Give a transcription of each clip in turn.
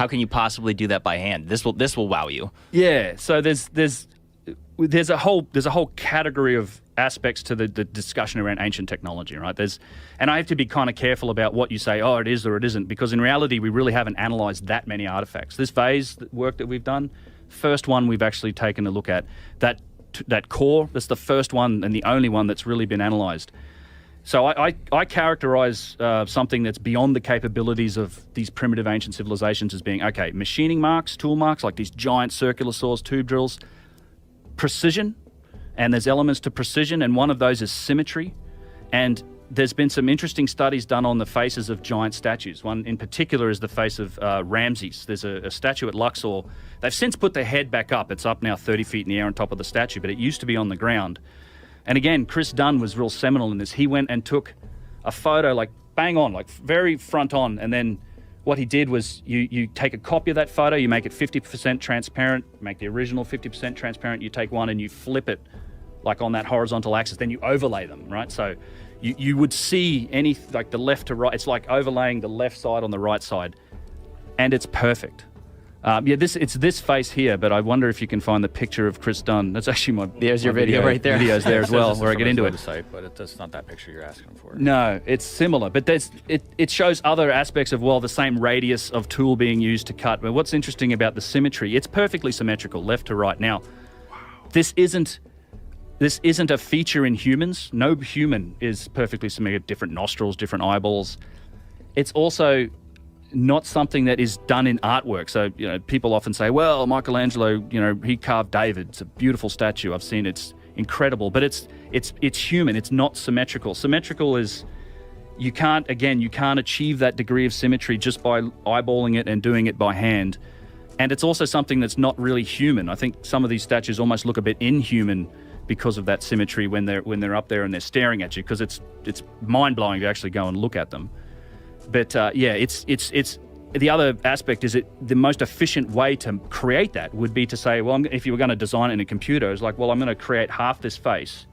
How can you possibly do that by hand? This will wow you. Yeah. So there's a whole category of aspects to the discussion around ancient technology, right? And I have to be kind of careful about what you say, oh, it is or it isn't, because in reality, we really haven't analyzed that many artifacts. This vase work that we've done, first one we've actually taken a look at, that core, that's the first one and the only one that's really been analyzed. So I characterize something that's beyond the capabilities of these primitive ancient civilizations as being, okay, machining marks, tool marks, like these giant circular saws, tube drills, precision, and there's elements to precision, and one of those is symmetry. And there's been some interesting studies done on the faces of giant statues. One in particular is the face of Ramses. There's a statue at Luxor. They've since put the head back up. It's up now 30 feet in the air on top of the statue, but it used to be on the ground. And again, Chris Dunn was real seminal in this. He went and took a photo, like bang on, like very front on, and then what he did was you take a copy of that photo, you make it 50% transparent, make the original 50% transparent, you take one and you flip it like on that horizontal axis, then you overlay them, right? So you would see like the left to right, it's like overlaying the left side on the right side, and it's perfect. It's this face here, but I wonder if you can find the picture of Chris Dunn. That's actually there's your video right there. Videos there as well, where I get into it. Website, but it's not that picture you're asking for. No, it's similar, but it shows other aspects of, well, the same radius of tool being used to cut. But what's interesting about the symmetry, it's perfectly symmetrical, left to right. Now, this isn't a feature in humans. No human is perfectly symmetrical, different nostrils, different eyeballs. It's also not something that is done in artwork. So, people often say, well, Michelangelo, he carved David. It's a beautiful statue. I've seen it. It's incredible, but it's human. It's not symmetrical. Symmetrical is, you can't achieve that degree of symmetry just by eyeballing it and doing it by hand. And it's also something that's not really human. I think some of these statues almost look a bit inhuman because of that symmetry when they're up there and they're staring at you, because it's mind-blowing to actually go and look at them. But it's the other aspect is the most efficient way to create that would be to say, well, if you were going to design it in a computer, it's like, well, I'm going to create half this face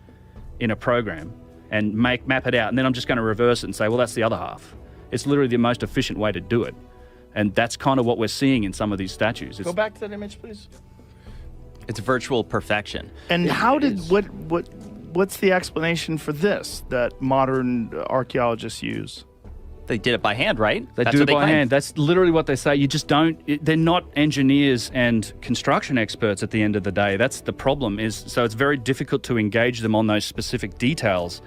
in a program and map it out, and then I'm just going to reverse it and say, well, that's the other half. It's literally the most efficient way to do it, and that's kind of what we're seeing in some of these statues. Go back to that image, please. It's virtual perfection. And what's the explanation for this that modern archaeologists use? They did it by hand, right? That's do it by hand. That's literally what they say. You just don't. They're not engineers and construction experts at the end of the day. That's the problem. So it's very difficult to engage them on those specific details.